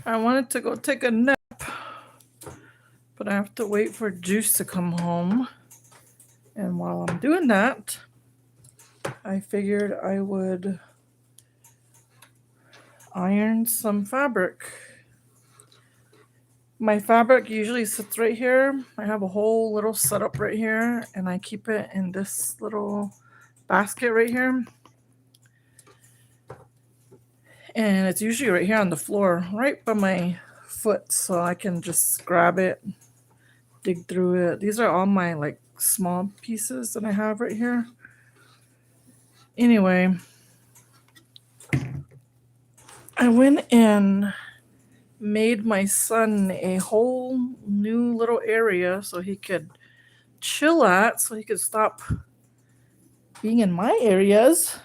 I wanted to go take a nap, but I have to wait for Juice to come home. And while I'm doing that, I figured I would iron some fabric. My fabric usually sits right here. I have a whole little setup right here, and I keep it in this little basket right here. And it's usually right here on the floor, right by my foot, so I can just grab it, dig through it. These are all my like small pieces that I have right here. Anyway, I went and made my son a whole new little area so he could chill at, so he could stop being in my areas.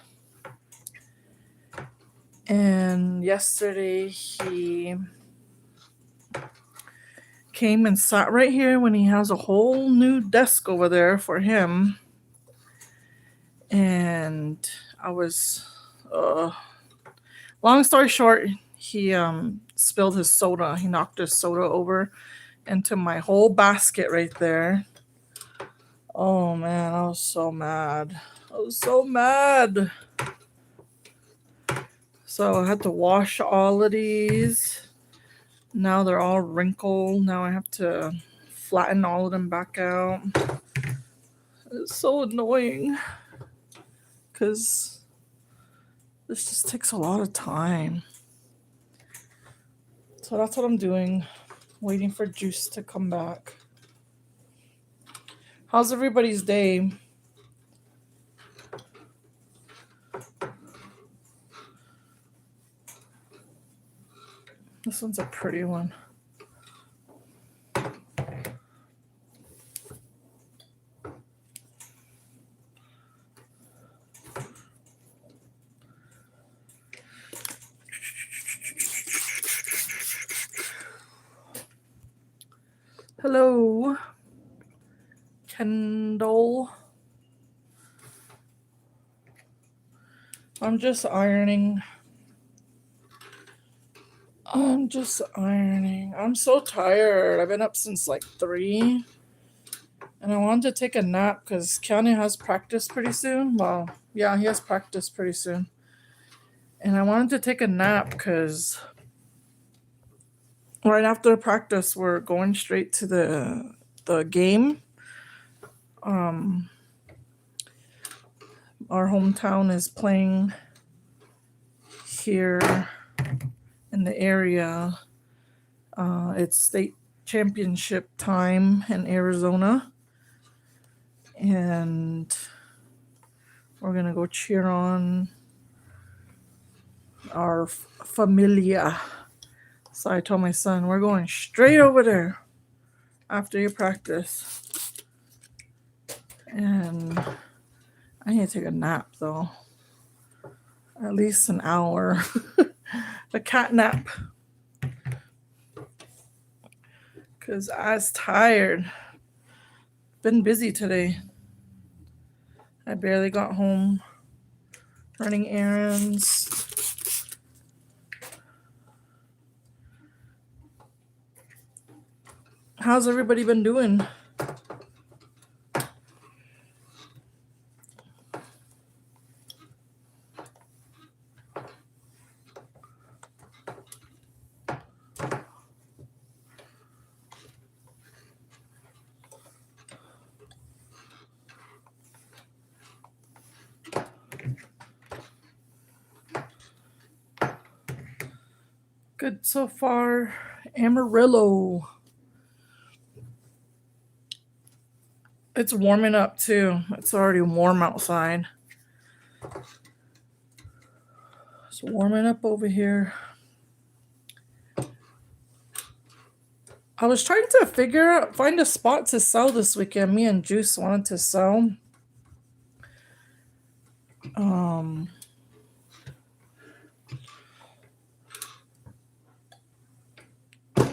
And yesterday he came and sat right here when he has a whole new desk over there for him. And I was, long story short, he spilled his soda. He knocked his soda over into my whole basket right there. Oh man, I was so mad. I was so mad. So I had to wash all of these. Now they're all wrinkled. Now I have to flatten all of them back out. It's so annoying because this just takes a lot of time. So that's what I'm doing, waiting for Juice to come back. How's everybody's day? This one's a pretty one. Hello, Kendall. I'm just ironing. I'm so tired. I've been up since like 3. And I wanted to take a nap because Keanu has practice pretty soon. Well, yeah, he has practice pretty soon. And I wanted to take a nap because right after practice, we're going straight to the game. Our hometown is playing here in the area. It's state championship time in Arizona. And we're going to go cheer on our familia. So I told my son, we're going straight over there after your practice. And I need to take a nap, though. At least an hour. A cat nap. Because I was tired. Been busy today. I barely got home. Running errands. How's everybody been doing? Good so far. Amarillo. It's warming up too. It's already warm outside. It's warming up over here. I was trying to find a spot to sell this weekend. Me and Juice wanted to sell.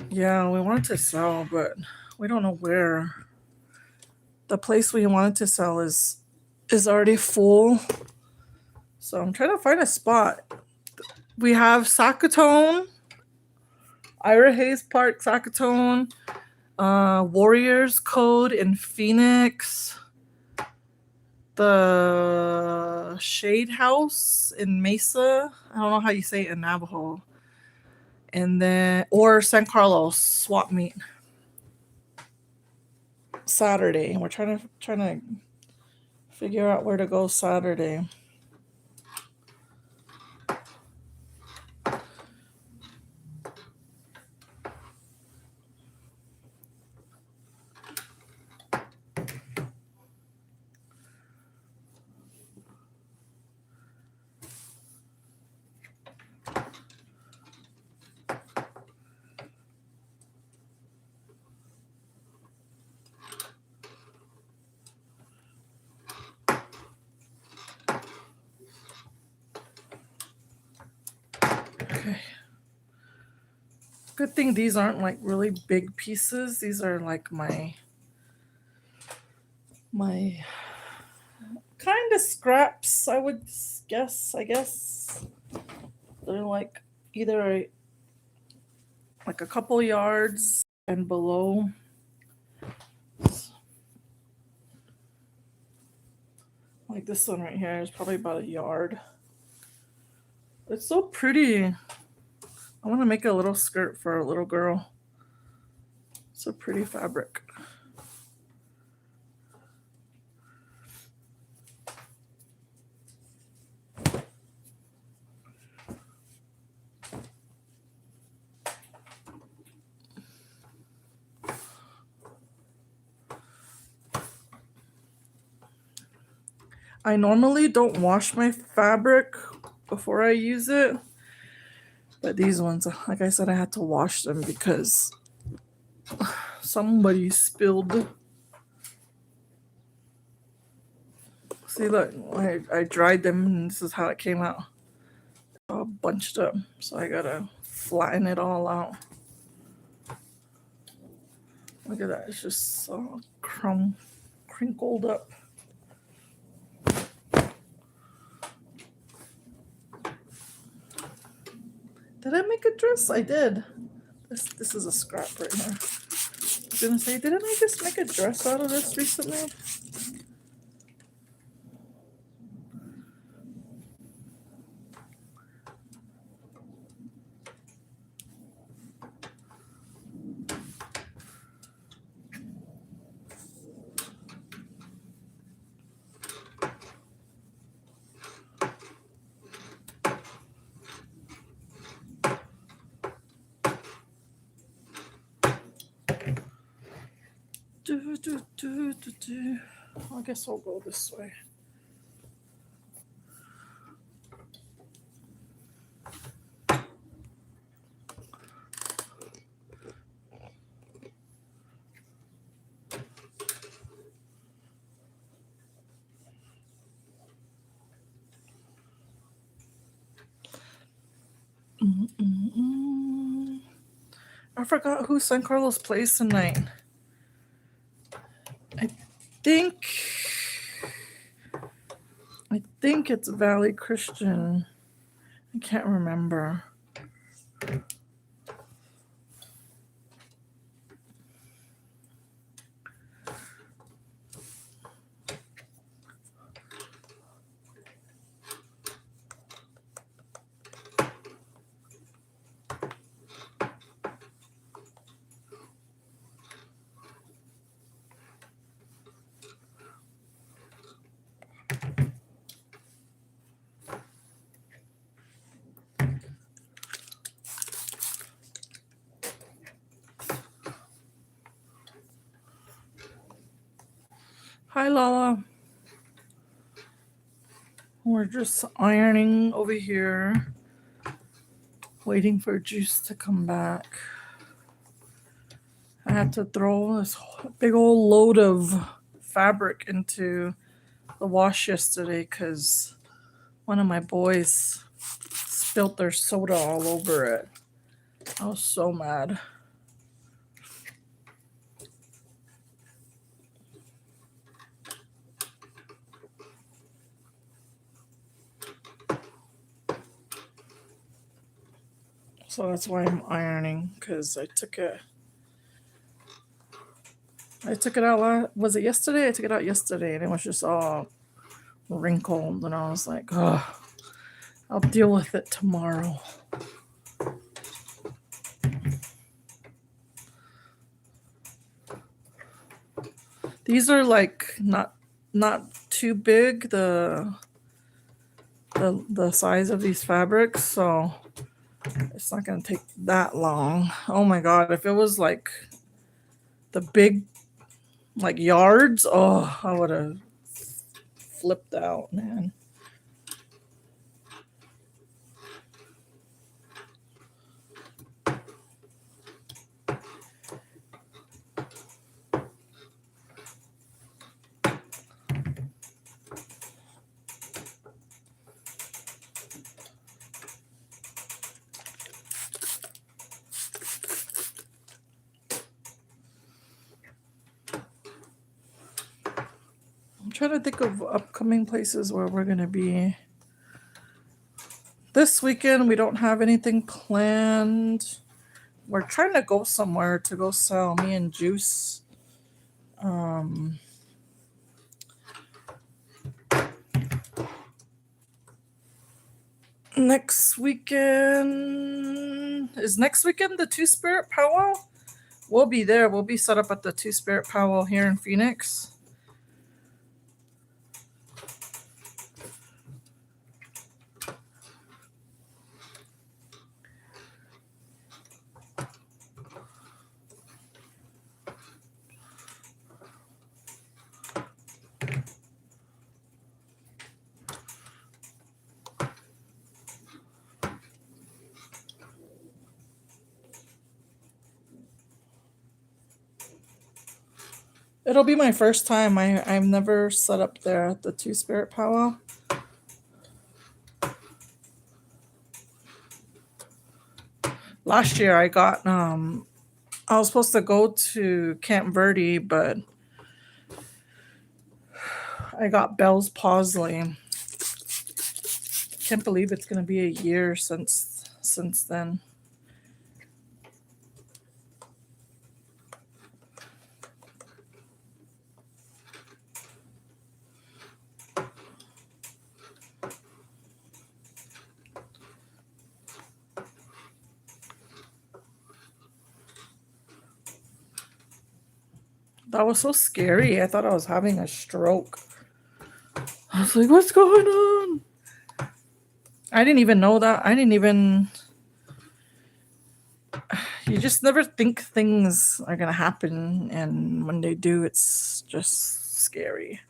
Yeah, we wanted to sell, but we don't know where. The place we wanted to sell is already full. So I'm trying to find a spot. We have Sakatone, Ira Hayes Park, Zacatone, Warriors Code in Phoenix, the Shade House in Mesa. I don't know how you say it in Navajo. And then, or San Carlos swap meet Saturday. We're trying to figure out where to go Saturday. Okay. Good thing these aren't like really big pieces. These are like my kind of scraps, I would guess. I guess they're like either like a couple yards and below. Like this one right here is probably about a yard. It's so pretty. I want to make a little skirt for a little girl. It's a pretty fabric. I normally don't wash my fabric before I use it. But these ones, like I said, I had to wash them because somebody spilled. See, look, I dried them and this is how it came out. All bunched up. So I gotta flatten it all out. Look at that. It's just so crinkled up. Did I make a dress? I did. This is a scrap right here. I was gonna say, didn't I just make a dress out of this recently? I guess I'll go this way. I forgot who San Carlos plays tonight. I think it's Valley Christian. I can't remember. Hi, Lala. We're just ironing over here, waiting for Juice to come back. I had to throw this big old load of fabric into the wash yesterday because one of my boys spilled their soda all over it. I was so mad. So that's why I'm ironing, because I took it out. Was it yesterday? I took it out yesterday, and it was just all wrinkled, and I was like, oh, I'll deal with it tomorrow. These are like not too big, the size of these fabrics, so it's not gonna take that long. Oh my god, if it was like the big like yards, oh, I would have flipped out, man. I'm trying to think of upcoming places where we're gonna be. This weekend we don't have anything planned. We're trying to go somewhere to go sell, me and Juice. Next weekend is next weekend the Two Spirit Powwow. We'll be there. We'll be set up at the Two Spirit Powwow here in Phoenix. It'll be my first time. I've never set up there at the Two Spirit Powwow. Last year I got I was supposed to go to Camp Verde, but I got Bell's palsy. Can't believe it's gonna be a year since then. That was so scary. I thought I was having a stroke. I was like, what's going on? I didn't even know that. You just never think things are going to happen. And when they do, it's just scary.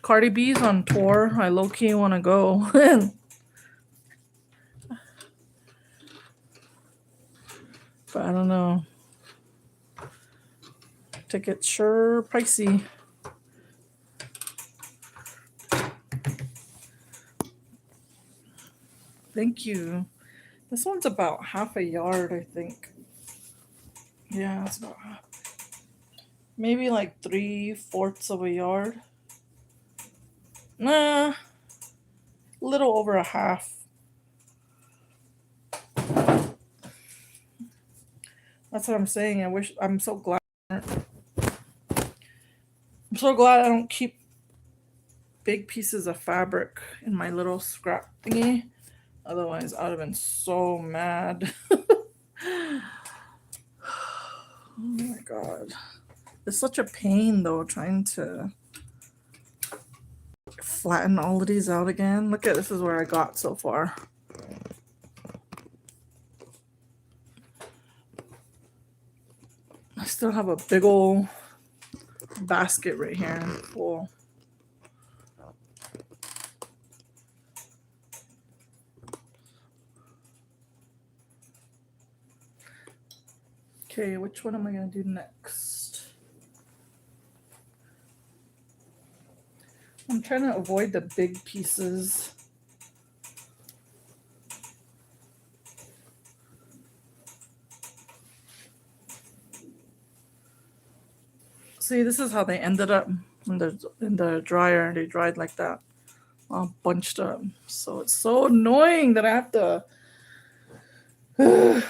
Cardi B's on tour. I low-key want to go. But I don't know. Tickets sure pricey. Thank you. This one's about half a yard, I think. Yeah, it's about half. Maybe like 3/4 of a yard. Nah, a little over a half. That's what I'm saying. I'm so glad I don't keep big pieces of fabric in my little scrap thingy. Otherwise, I would have been so mad. Oh my god. It's such a pain though trying to flatten all of these out again. Look at this is where I got so far. I still have a big old basket right here full. Okay, which one am I going to do next? I'm trying to avoid the big pieces. See, this is how they ended up in the dryer. They dried like that, all bunched up. So it's so annoying that I have to. And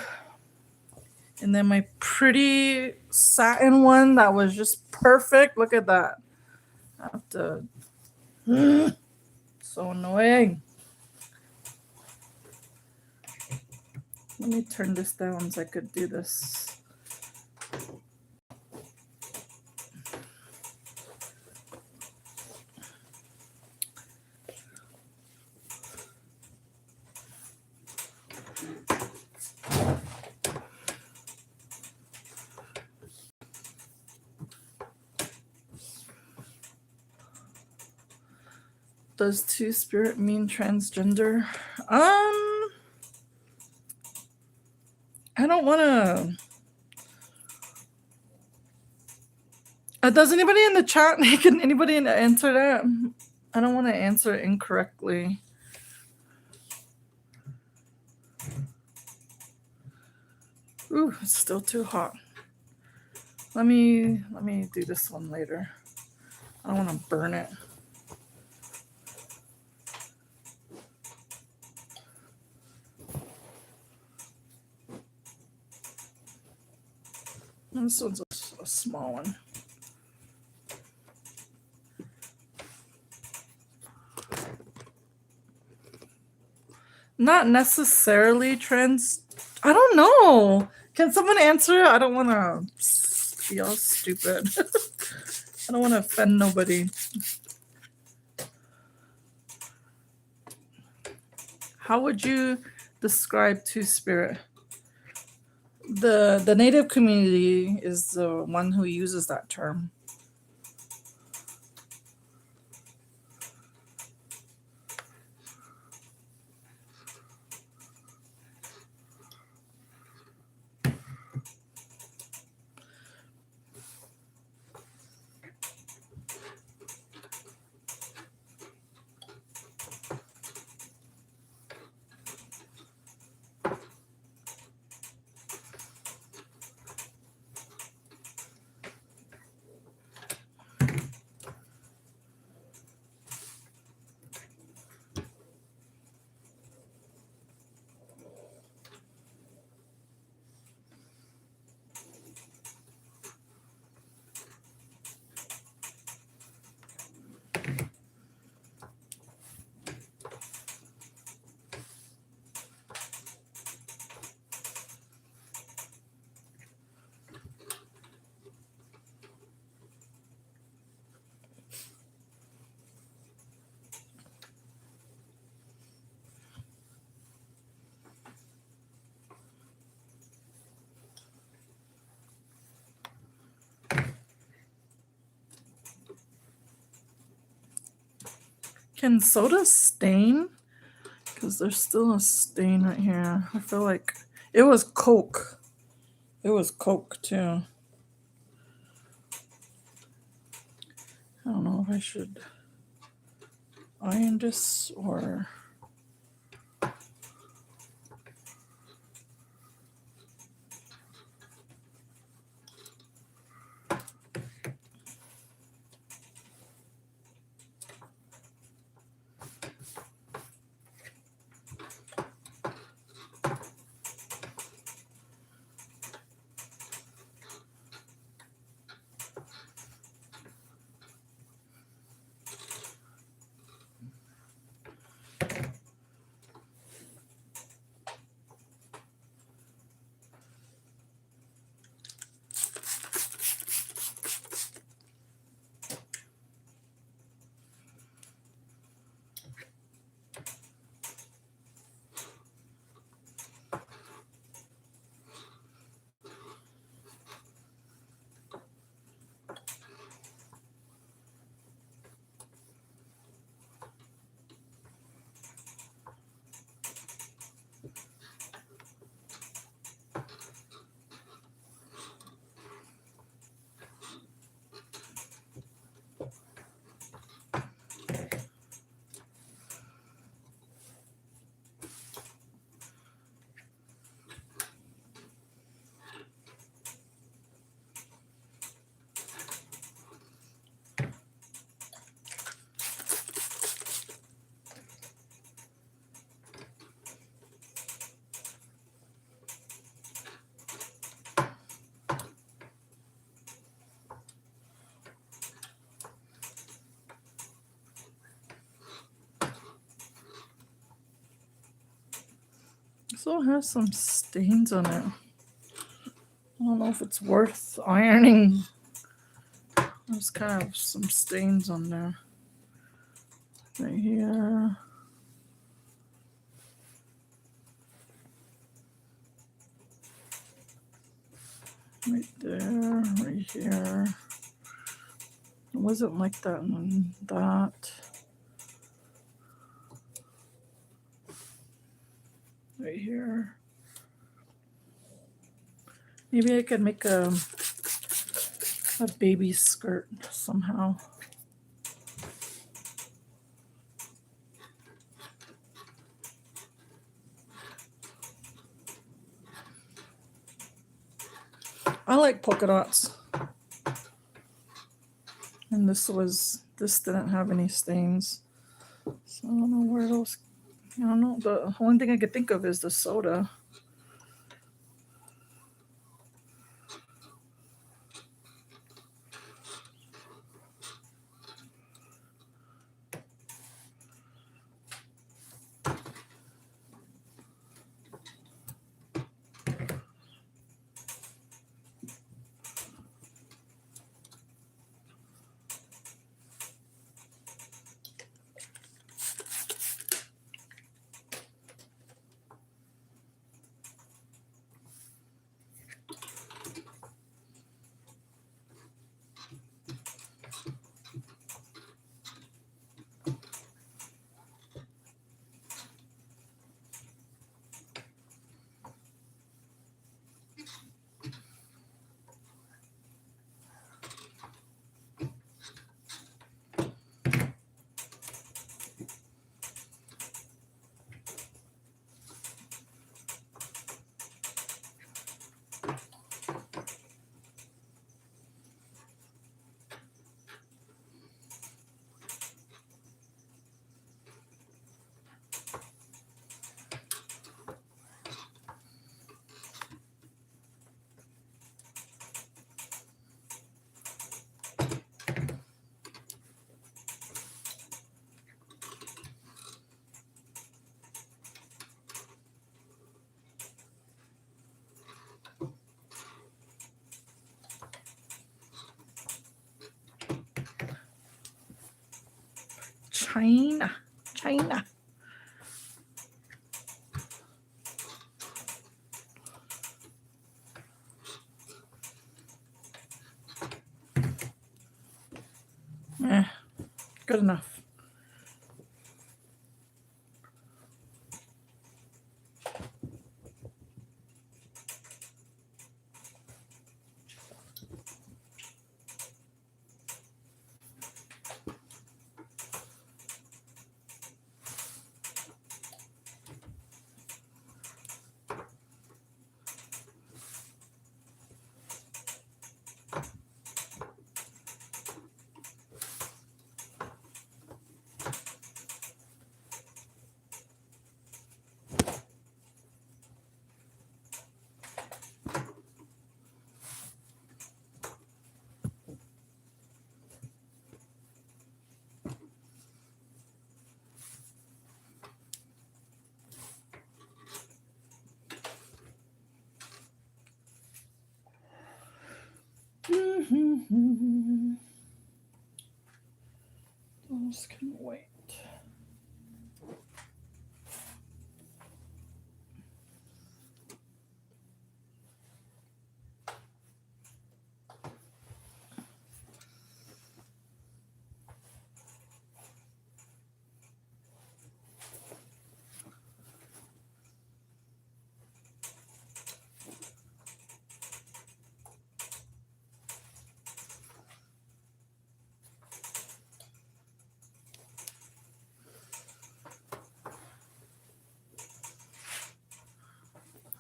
then my pretty satin one that was just perfect. Look at that. I have to. So annoying. Let me turn this down so I could do this. Does two-spirit mean transgender? I don't want to. Does anybody in the chat? Can anybody answer that? I don't want to answer it incorrectly. Ooh, it's still too hot. Let me do this one later. I don't want to burn it. This one's a small one. Not necessarily trans. I don't know. Can someone answer it? I don't want to be all stupid. I don't want to offend nobody. How would you describe two-spirit? The Native community is the one who uses that term. Can soda stain? Because there's still a stain right here. I feel like it was Coke. It was Coke too. I don't know if I should iron this or. still has some stains on it. I don't know if it's worth ironing. There's kind of some stains on there. Right here. Right there, right here. It wasn't like that and that. Right here. Maybe I could make a baby skirt somehow. I like polka dots. And this didn't have any stains. So I don't know where those, I don't know. The only thing I could think of is the soda. China. Good enough. Those can wait.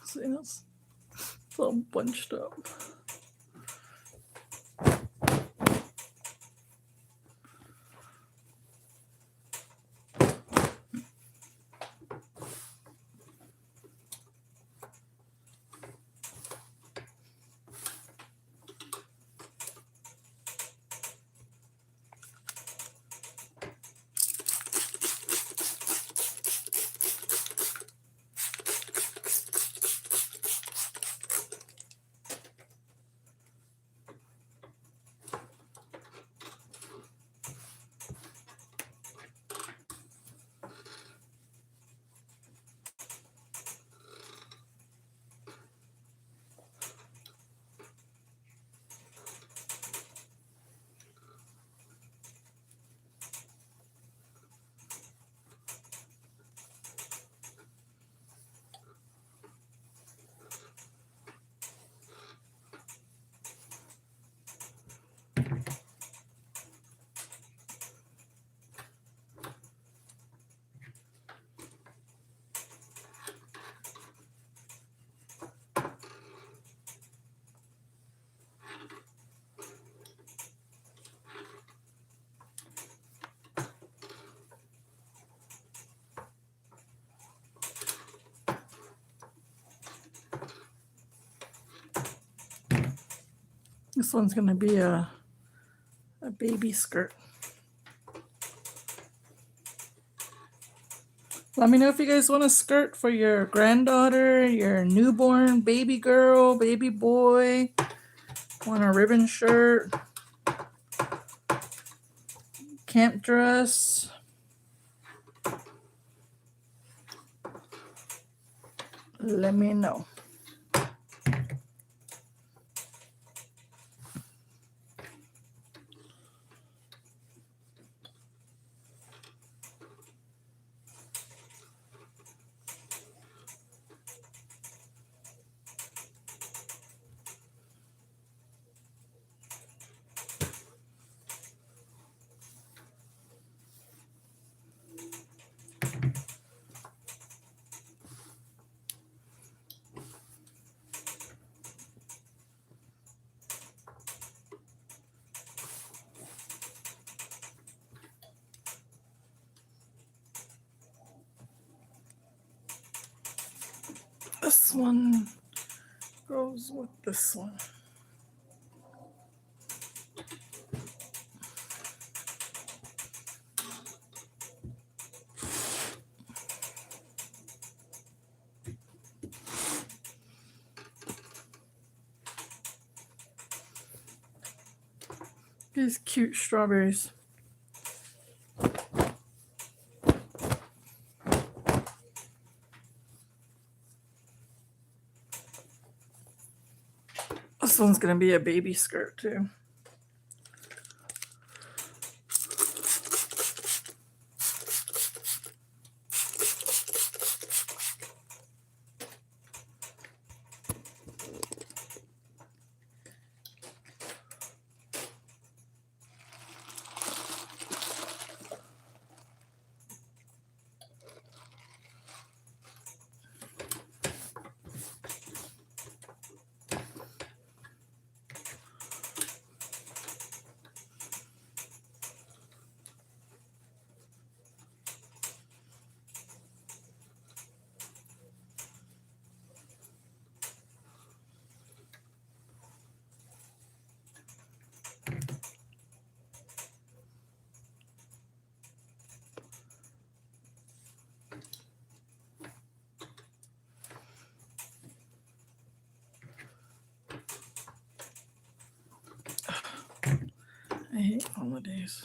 See, it's all bunched up. This one's going to be a baby skirt. Let me know if you guys want a skirt for your granddaughter, your newborn baby girl, baby boy. Want a ribbon shirt, camp dress. Let me know. This one goes with this one. These cute strawberries. This one's going to be a baby skirt too. I hate holidays.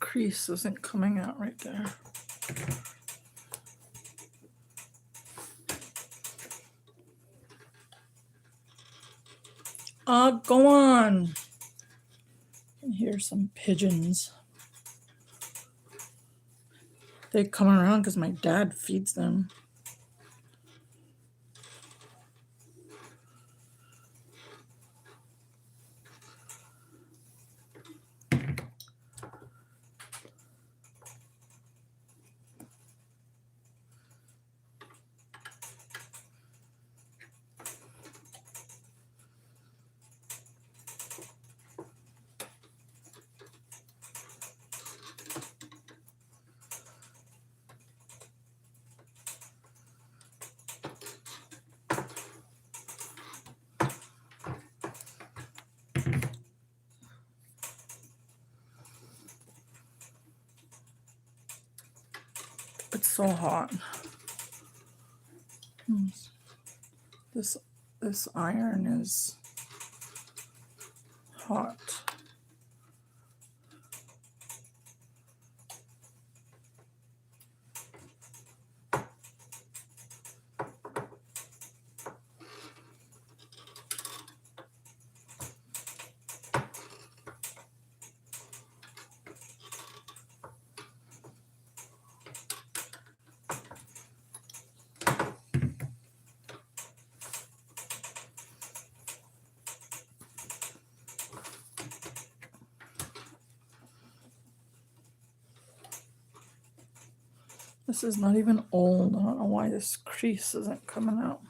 Crease isn't coming out right there. Go on. I can hear some pigeons. They come around because my dad feeds them. It's so hot. This iron is hot. This is not even old. I don't know why this crease isn't coming out.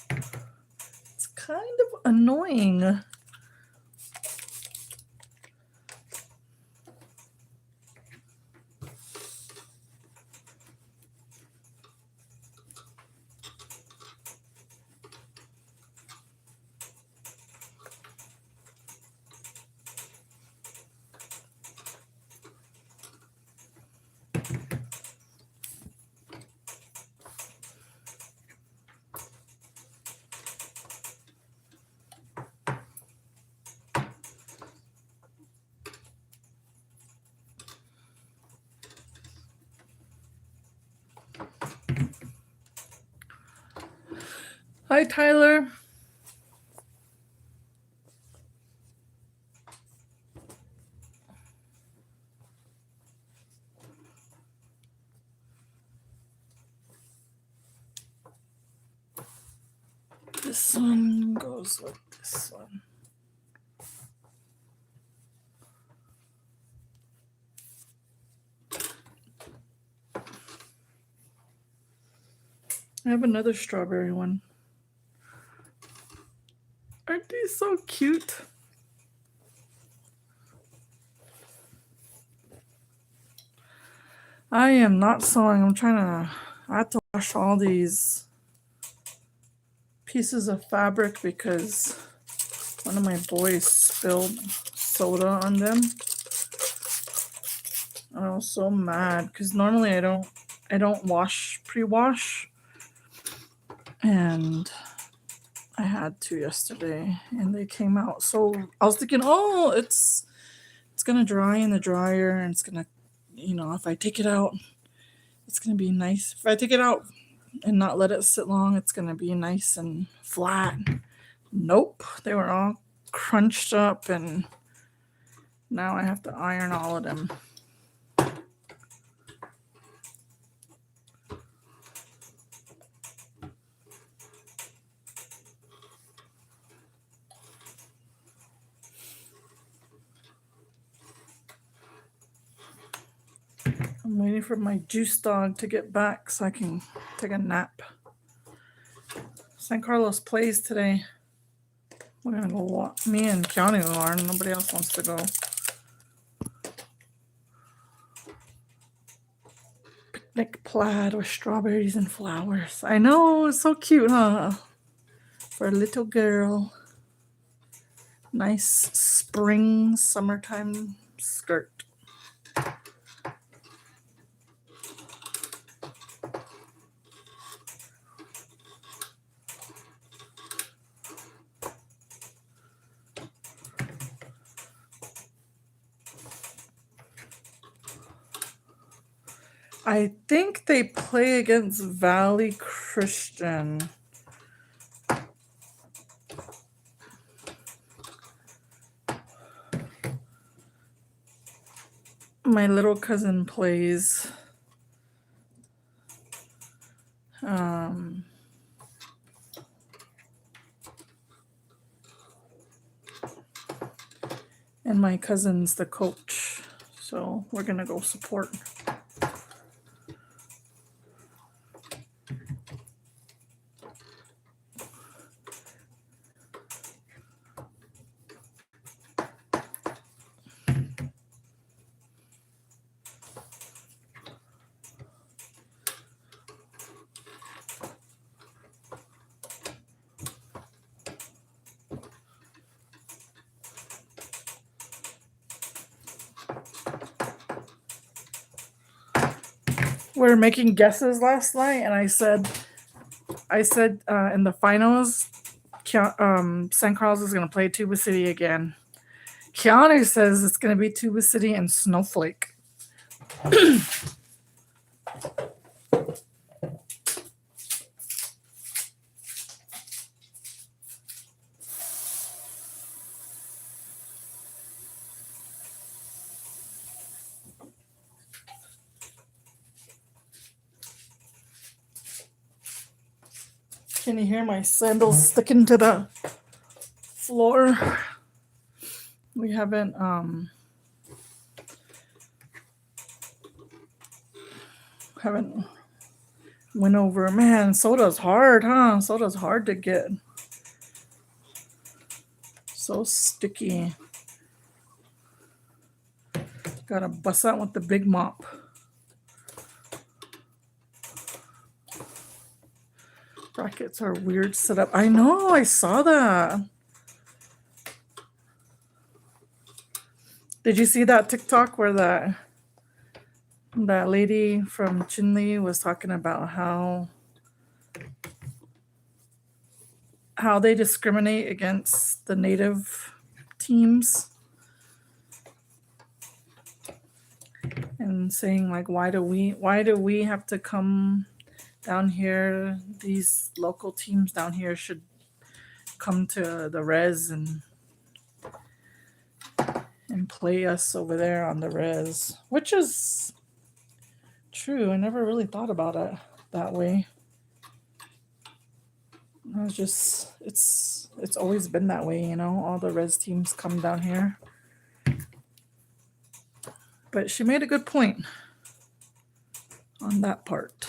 It's kind of annoying. Hi, Tyler. This one goes with this one. I have another strawberry one. Aren't these so cute? I am not sewing. I had to wash all these pieces of fabric because one of my boys spilled soda on them. I was so mad because normally I don't wash pre-wash, and I had to yesterday, and they came out. So I was thinking, oh, it's gonna dry in the dryer, and it's gonna, if I take it out, it's gonna be nice. If I take it out and not let it sit long, it's gonna be nice and flat. Nope, they were all crunched up, and now I have to iron all of them. I'm waiting for my juice dog to get back so I can take a nap. San Carlos plays today. We're gonna go walk. Me and Keanu are. Nobody else wants to go. Picnic plaid with strawberries and flowers. I know, it's so cute, huh? For a little girl. Nice spring, summertime skirt. I think they play against Valley Christian. My little cousin plays. And my cousin's the coach. So we're going to go support. We were making guesses last night, and I said in the finals, San Carlos is going to play Tuba City again. Keanu says it's going to be Tuba City and Snowflake. Can you hear my sandals sticking to the floor? We haven't Haven't went over. Man, soda's hard, huh? Soda's hard to get. So sticky. Gotta bust out with the big mop. Brackets are weird setup. I know, I saw that. Did you see that TikTok where that lady from Chinle was talking about how they discriminate against the native teams and saying like why do we have to come down here? These local teams down here should come to the res and play us over there on the res, which is true. I never really thought about it that way. I was just it's always been that way, you know, all the res teams come down here. But she made a good point on that part.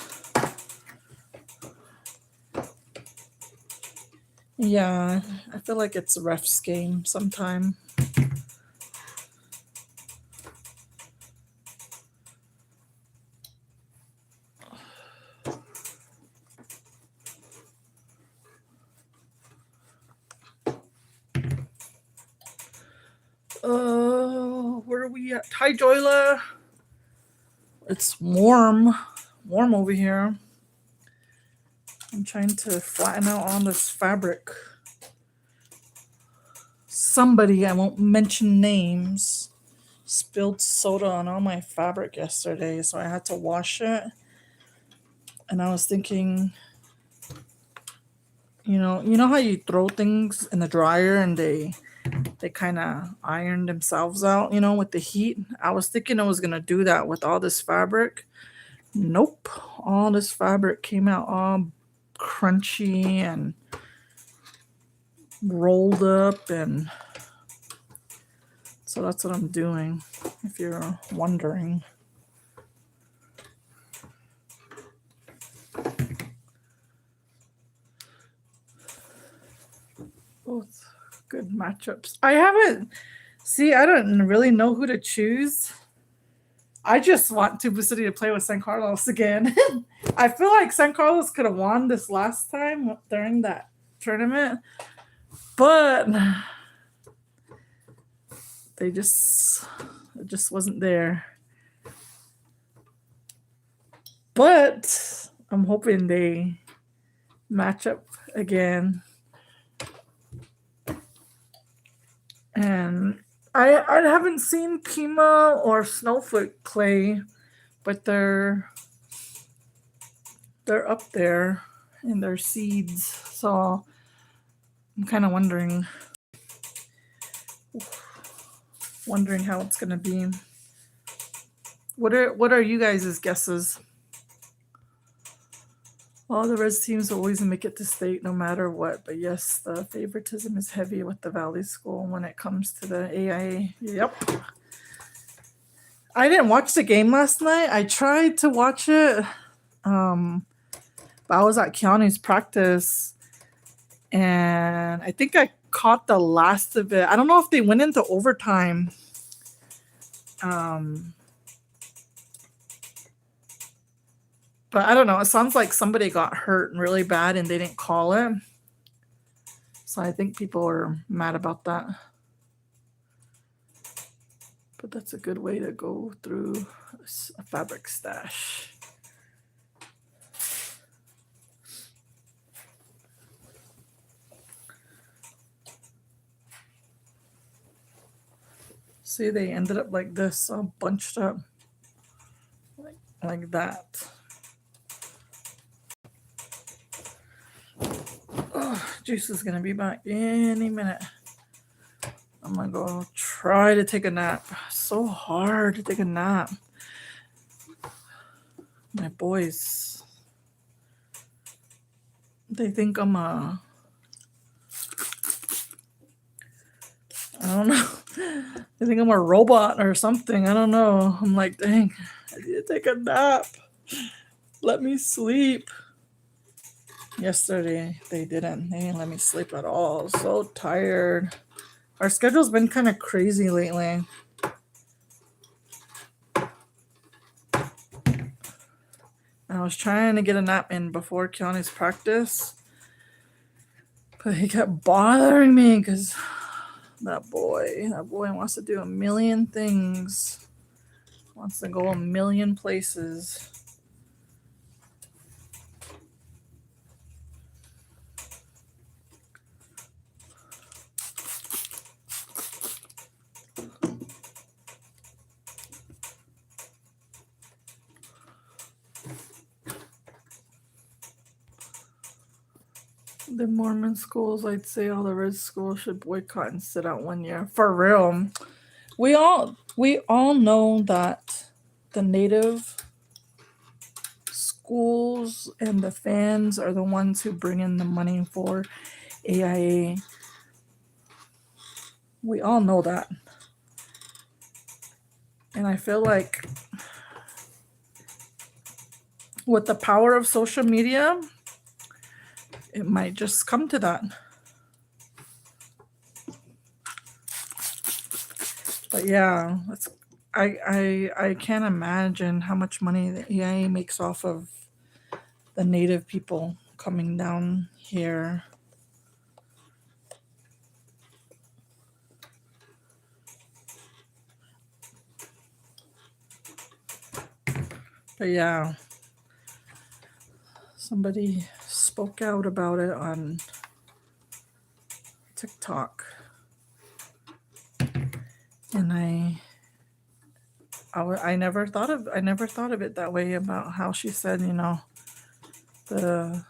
Yeah, I feel like it's a ref's game sometime. Where are we at? Hi, Joyla. It's warm over here. I'm trying to flatten out on this fabric. Somebody, I won't mention names, spilled soda on all my fabric yesterday, so I had to wash it. And I was thinking, you know how you throw things in the dryer and they kind of iron themselves out, you know, with the heat. I was thinking I was going to do that with all this fabric. Nope. All this fabric came out all crunchy and rolled up, and so that's what I'm doing, if you're wondering. Both good matchups. I don't really know who to choose. I just want Tuba City to play with San Carlos again. I feel like San Carlos could have won this last time during that tournament, but it just wasn't there. But I'm hoping they match up again. And I haven't seen Pima or Snowfoot play, but they're up there in their seeds, so I'm kind of wondering how it's gonna be. What are you guys' guesses? All the res teams always make it to state no matter what, but yes, the favoritism is heavy with the Valley School when it comes to the AIA. Yep. I didn't watch the game last night. I tried to watch it, but I was at Keanu's practice, and I think I caught the last of it. I don't know if they went into overtime. But I don't know. It sounds like somebody got hurt really bad and they didn't call it. So I think people are mad about that. But that's a good way to go through a fabric stash. See, they ended up like this, all bunched up like that. Juice is gonna be back any minute. I'm gonna go try to take a nap. So hard to take a nap. My boys, they think I'm I don't know. They think I'm a robot or something. I don't know. I'm like, dang, I need to take a nap. let me sleep. Yesterday, they didn't. They didn't let me sleep at all. So tired. Our schedule's been kind of crazy lately. I was trying to get a nap in before Keanu's practice, but he kept bothering me because that boy wants to do a million things. Wants to go a million places. The Mormon schools, I'd say all the red schools should boycott and sit out 1 year. For real. We all know that the native schools and the fans are the ones who bring in the money for AIA. We all know that. And I feel like with the power of social media, it might just come to that. But yeah, I can't imagine how much money the AIA makes off of the native people coming down here. But yeah, somebody spoke out about it on TikTok, and I never thought of it that way, about how she said, you know, the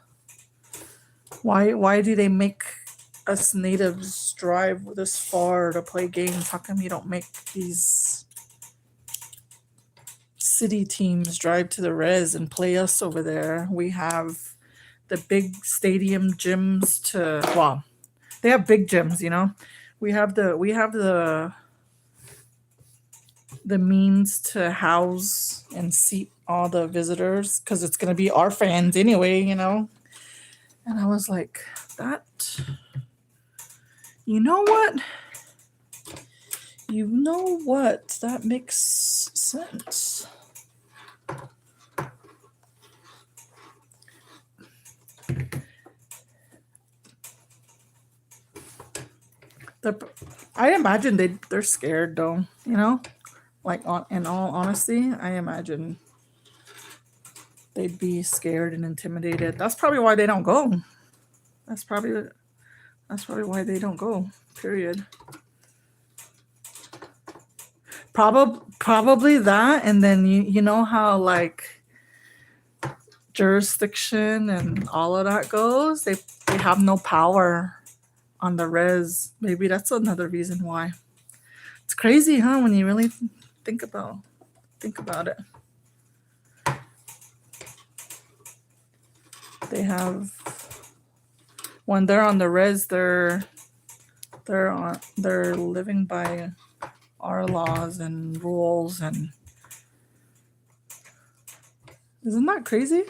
why do they make us natives drive this far to play games? How come you don't make these city teams drive to the res and play us over there? We have the big stadium gyms to, well, they have big gyms, you know. We have the means to house and seat all the visitors because it's going to be our fans anyway, you know. And I was like, that, you know what? That makes sense. I imagine they're scared though, you know. Like, in all honesty, I imagine they'd be scared and intimidated. That's probably why they don't go. That's probably why they don't go. Period. Probably that, and then you know how like jurisdiction and all of that goes. They have no power on the res. Maybe that's another reason why. It's crazy, huh? When you really think about it. They have, when they're on the res, they're living by our laws and rules, and isn't that crazy?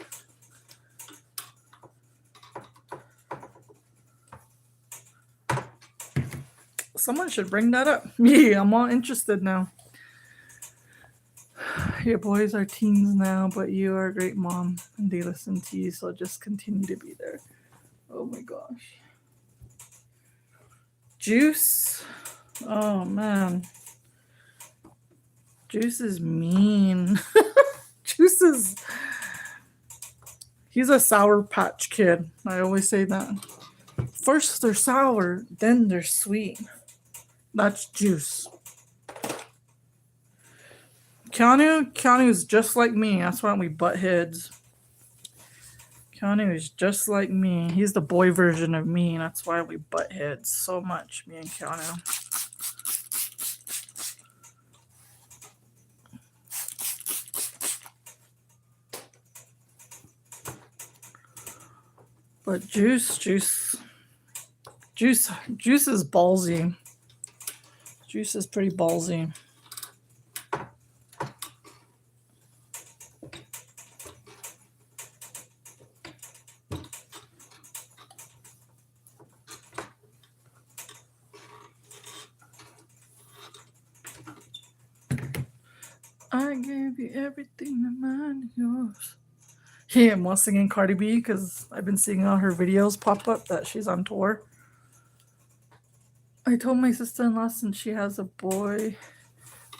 Someone should bring that up. Me, I'm all interested now. Your boys are teens now, but you are a great mom, and they listen to you, so just continue to be there. Oh my gosh. Juice. Oh man. Juice is mean. He's a Sour Patch Kid. I always say that. First they're sour, then they're sweet. That's Juice. Keanu is just like me. That's why we butt heads. Keanu is just like me. He's the boy version of me. That's why we butt heads so much, me and Keanu. But Juice is ballsy. Juice is pretty ballsy. I gave you everything that mine is yours. Yeah, I'm all singing Cardi B because I've been seeing all her videos pop up that she's on tour. I told my sister-in-law since she has a boy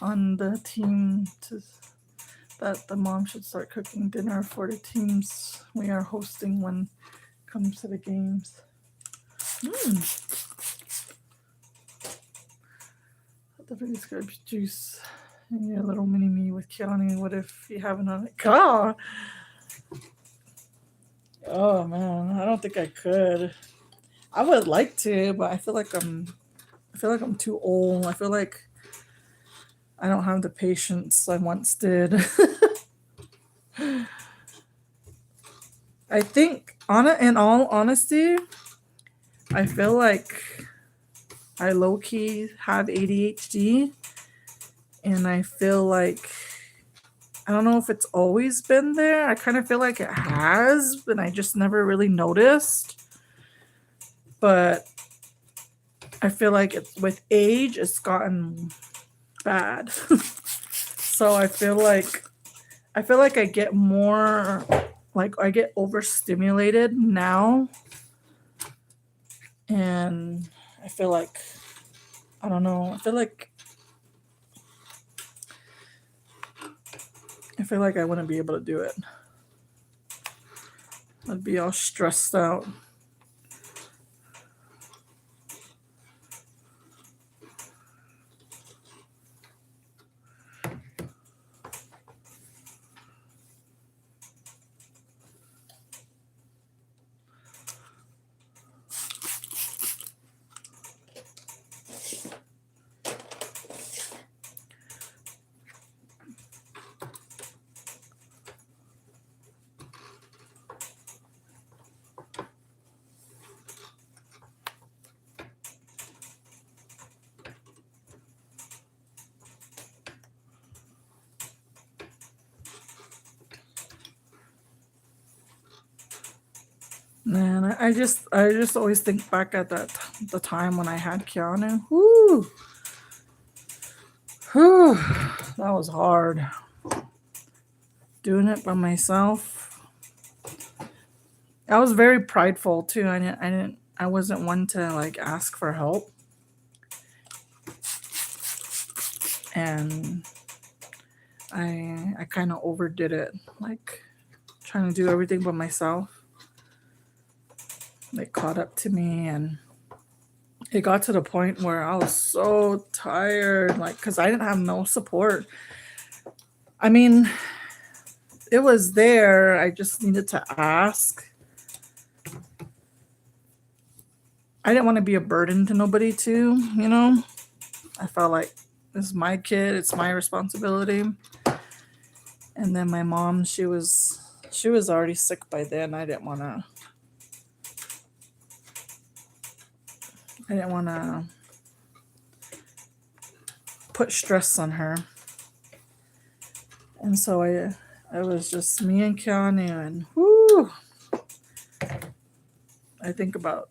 on the team that the mom should start cooking dinner for the teams we are hosting when it comes to the games. The really good juice. Yeah, little mini me with Keanu. What if you haven't on it? God. Oh man, I don't think I could. I would like to, but I feel like I'm too old. I feel like I don't have the patience I once did. I think in all honesty, I feel like I low key have ADHD, and I feel like I don't know if it's always been there. I kind of feel like it has, but I just never really noticed. But I feel like with age, it's gotten bad. So I feel like I get more, like I get overstimulated now, and I feel like I don't know. I feel like I wouldn't be able to do it. I'd be all stressed out. Man, I just always think back at the time when I had Keanu. Whoo, whew, that was hard. Doing it by myself. I was very prideful too. I wasn't one to like ask for help. And I kind of overdid it, like trying to do everything by myself. They caught up to me, and it got to the point where I was so tired, like, because I didn't have no support. I mean, it was there. I just needed to ask. I didn't want to be a burden to nobody, too, you know? I felt like this is my kid, it's my responsibility. And then my mom, she was already sick by then. I didn't want to put stress on her. And so it was just me and Keanu, and whoo, I think about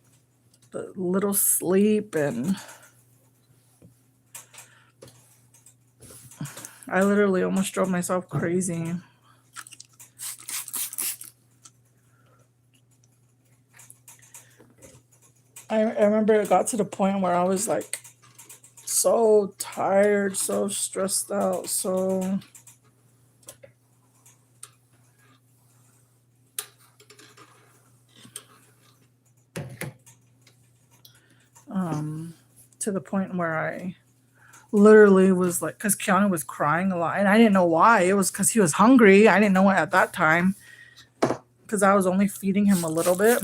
the little sleep, and I literally almost drove myself crazy. I remember it got to the point where I was like so tired, so stressed out, so to the point where I literally was like, because Keanu was crying a lot, and I didn't know why. It was because he was hungry. I didn't know it at that time because I was only feeding him a little bit,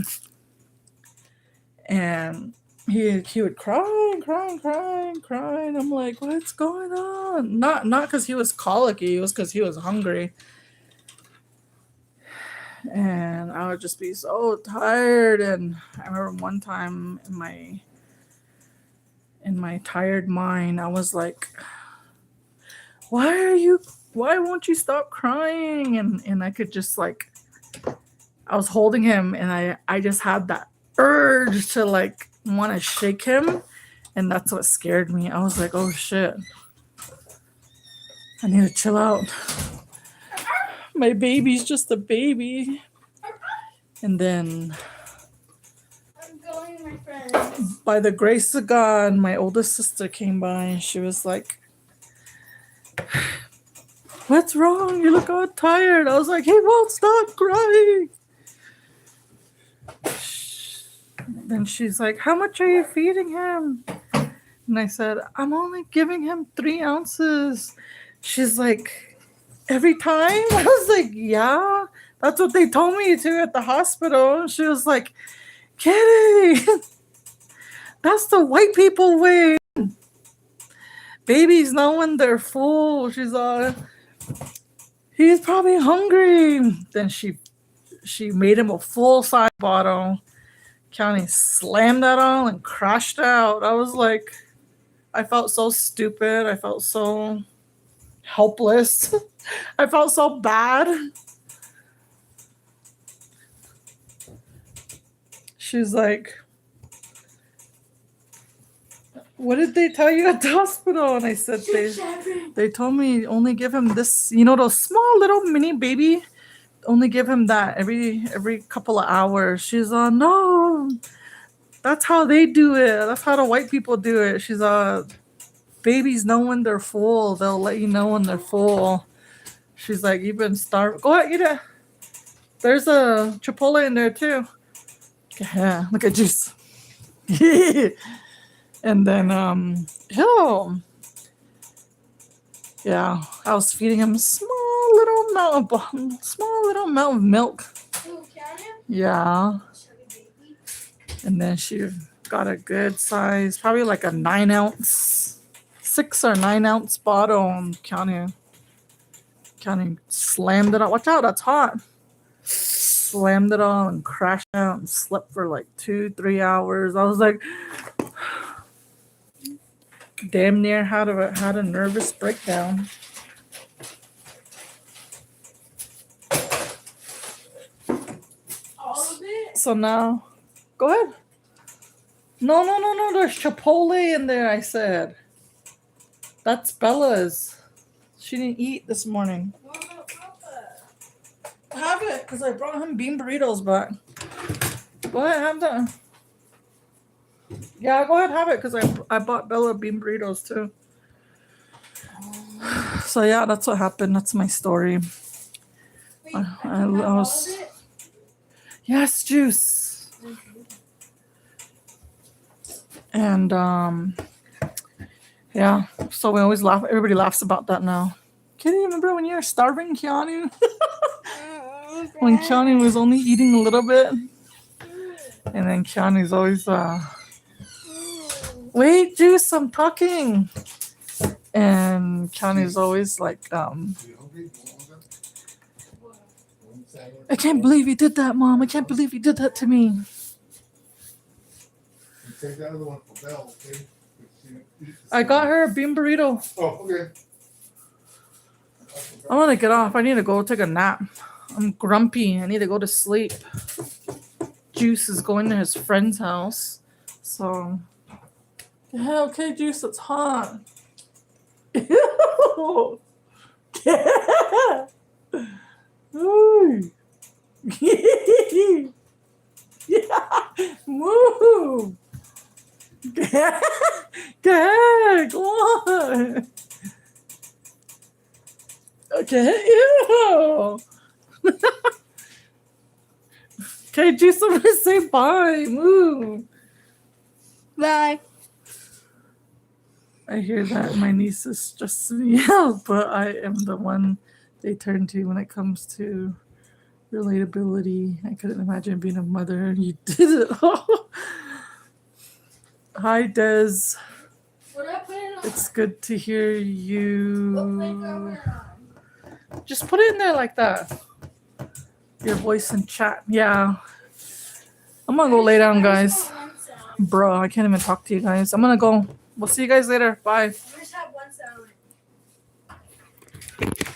and he would cry. I'm like, what's going on? Not because he was colicky. It was because he was hungry. And I would just be so tired. And I remember one time in my tired mind, I was like, why won't you stop crying? And I could just like, I was holding him, and I just had that urge to like want to shake him. And that's what scared me. I was like, oh shit. I need to chill out. My baby's just a baby. And then, I'm going, my friends. by the grace of God, my oldest sister came by and she was like, "What's wrong? You look all tired." I was like, "He won't stop crying." Then she's like, "How much are you feeding him?" And I said, "I'm only giving him 3 ounces." She's like, "Every time?" I was like, "Yeah, that's what they told me to at the hospital." She was like, "Kitty, that's the white people way. Babies know when they're full." She's all, "He's probably hungry." Then she made him a full-size bottle. County slammed that on and crashed out. I was like, I felt so stupid. I felt so helpless. I felt so bad. She's like, "What did they tell you at the hospital?" And I said, they told me only give him this, those small little mini baby. Only give him that every couple of hours. She's no, that's how they do it. That's how the white people do it. She's babies know when they're full. They'll let you know when they're full. She's like, "You've been starving. Go ahead, eat it. There's a Chipotle in there too." Yeah, look at juice. And then yeah, I was feeding him small little amount of milk. Ooh, can you? Yeah. And then she got a good size, probably like a 9-ounce, 6 or 9-ounce bottle. And County slammed it on. Watch out, that's hot. Slammed it on and crashed out and slept for like 2-3 hours. I was like, damn near had a nervous breakdown. All of it? So now, go ahead. No. There's Chipotle in there, I said. That's Bella's. She didn't eat this morning. What about Papa? Have it, because I brought him bean burritos back. Go ahead, have that. Yeah, go ahead, have it, because I bought Bella bean burritos too. So yeah, that's what happened. That's my story. Wait, I was. all of it? Yes, juice. And yeah, so we always laugh. Everybody laughs about that now. Can you remember when you were starving, Keanu? When Keanu was only eating a little bit, and then Keanu's always wait, juice, I'm talking. And Keanu's always like, "I can't believe you did that, Mom. I can't believe you did that to me." Take the other one for Belle, okay? I got her a bean burrito. Oh, okay. I want to get off. I need to go take a nap. I'm grumpy. I need to go to sleep. Juice is going to his friend's house. So, yeah, okay, Juice, it's hot. Ew. Yeah. Ooh. Yeah. Move. Go ahead, go on. Okay, ew. Okay, Juice, I'm gonna say bye. Move. Bye. I hear that my niece is stressing me out, but I am the one they turn to when it comes to relatability. I couldn't imagine being a mother, and you did it all. Hi, Des. What did I put it on? It's good to hear What flavor I you. put it on? Just put it in there like that. Your voice in chat. Yeah. I'm gonna go lay down, guys. Bro, I can't even talk to you guys. I'm gonna go. We'll see you guys later. Bye. I just have one sound.